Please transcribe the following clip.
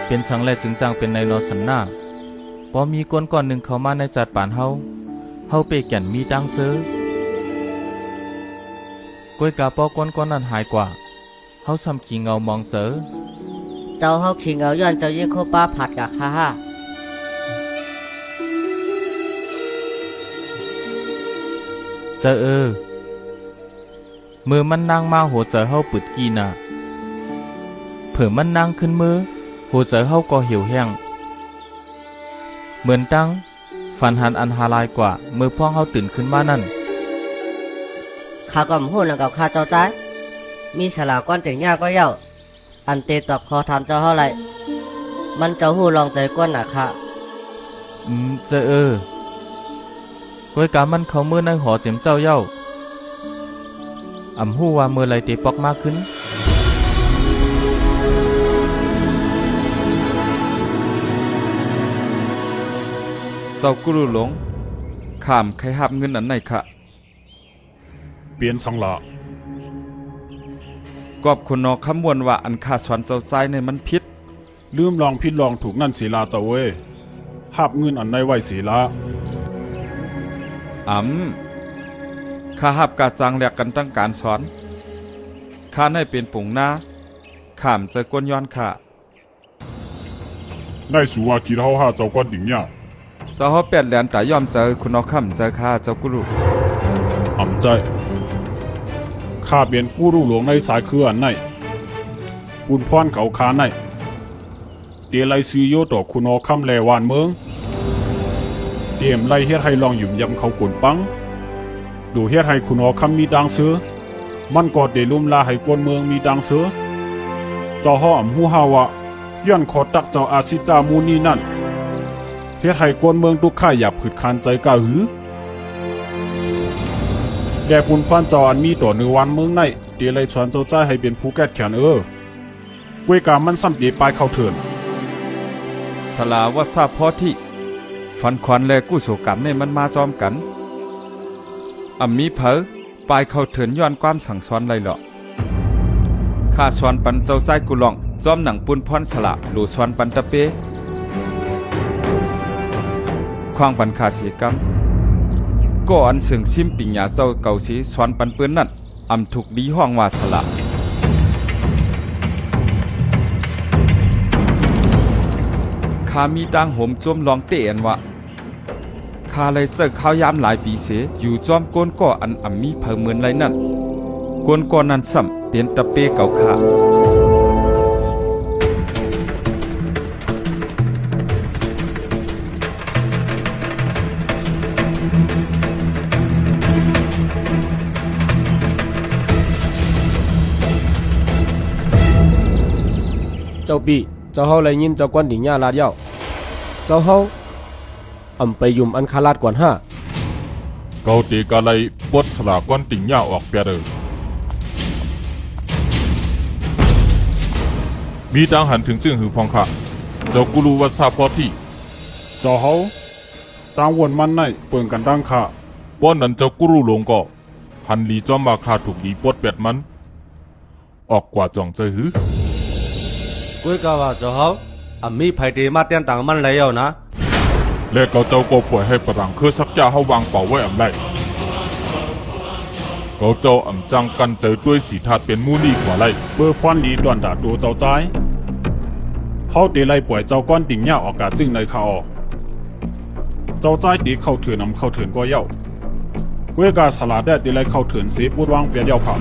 เป็นสังแลจึงจังเป็นในนอสันหน้าพอมีก้นก่อนหนึ่งเข้ามาในจัดป่านเฮาเปแก่นมีดังเซอกล้วยกาปอก้นนั้นหายกว่าเฮาซ้ำขี้เงามองเสอเจ้าเฮาขิงเอาย้อนเจ้ายิ่งโคป้าผัดกะค่ะเจอมือมันนั่งมาหัวเจอเฮาปึดกีน่ะเผื่อมันนั่งขึ้นมือหัวเจอเฮาก็เหี่ยวแห้งเหมือนตั้งฝันหันอันหาลายกว่ามือพ่องเฮาตื่นขึ้นมานั่นข้าก็พูดนำกับข้าเจ้าใจมีฉลาก้อนถึงยาก็เย้าอันเตตอบคอทำเจ้าเฮาไรมันเจ้าหู้ลองใจก้นน่ะค่ะเจอก้วยกามันเขามือในหอเจ็มเจ้าเย้าหู้ว่ามือไรเตปอกมากขึ้นเศร้ากุลุหลงข้ามใครหับเงินอันไหนคะเปลี่ยนสังละกอบคนนอคำมวลว่าอันขาสวนเจ้าใจในมันพิษลืมลองผิดลองถูกนั่นศีลาเจ้าเว้ยหับเงินอันไหนไว้ศีลาข้าหับกาจางแหลกกันตั้งการสอนข้าให้เป็นปุ่งหน้าข้ามเจอก้นย้อนข้าได้สูว่าคิดเฮาหาเจ้าก้อนดิ่งเนี่ยเจ้าเฮาเป็ดแหลนแต่ยอมเจอคุณนอคำเจอข้าเจ้ากุลุใจข้าเป็นกู้รู้หลวงในสายเครืออันไหนปุนพรเก่าคาไหนเดลัยซื้อโยต่อคุณนอคำแลวานเมืองเตรียมไล่เฮ็ดให้ลองหยุ่มยำเขากวนปังดูเฮ็ดให้คุณนอคำมีดังเสือมันก็เดลุ่มลาให้กวนเมืองมีดังเสือเจ้าห่อหูฮาวะย้อนขอตักเจ้าอาสิตามูนีนั่นเฮ็ดให้กวนเมืองทุกข้าหยับผืดคันใจกาหือแด่ปุนพรเจ้าอันมีต่อเนื้อวันเมืองในเดลัยชวนเจ้าใจให้เป็นผู้แก้แขนกวยกามันซ้ำเดปลายเข้าเถินสลาว่าทราบพอที่ฟันควันและกู้โศกรรมในมันมาจอมกันมีเผอปลายเข้าเถินย้อนความสั่งสอนไรหรอข้าสอนปันเจ้าใจกุลองจอมหนังปุนพรสละหลูสอนปันตะเปควางปันขาเสียกรรมก็อันเสื่องซิมปิญญาเจ้าเก่าสีสอนปันเปื้อนนั่นถูกดีห้องว่าสละข้ามีตังโหมจวมลองเตะนวะข้าเลยเจอข้าวยามหลายปีเสียอยู่จอมก้นก็อันมีเพิ่มเหมือนไรนั่นก้นก็นั้นซ้ำเตียนตะเปเก่าข้าเจ้าปีเจ้าเฮาเลยยินเจ้าก้อนดิ่งหญ้าลาดเย้าเจ้าเฮาไปยุ่มอันคาลาดกวนห้าเกาตีกาไลปดสลาก้อนติ่งหญ้าออกเปียเดอมีตังหันถึงจึงหือพองค่ะเจ้ากูรู้ว่าทราบพอที่เจ้าเฮาตางวนมันในเปิ่งกันดังค่ะป้อนนั้นเจ้ากูรู้ลงก็หันลีจอมมาคาถูกดีปดเป็ดมันออกกว่าจ่องใจหือกุ้ยกว่าเจ้าเฮามีไผดีมาเตียนต่างมันแล้วนะและเจ้าก็ปล่อยให้ปรังคือสักเจ้าเฮาวางเป่าไว้ไรเจ้าจังกันเจอด้วยสีทัดเป็นมูนี่กว่าไรเบอร์พรดีด่วนด่าตัวเจ้าใจเฮาตีไล่ปล่อยเจ้าก้อนดิ่งหญ้าออกกาจึงในข่าวเจ้าใจตีเข้าเถื่อนเข้าเถื่อนก็เย้าเวกาสลัดได้ตีไล่เข้าเถื่อนเสียพูดวางเปียเย้าผ่า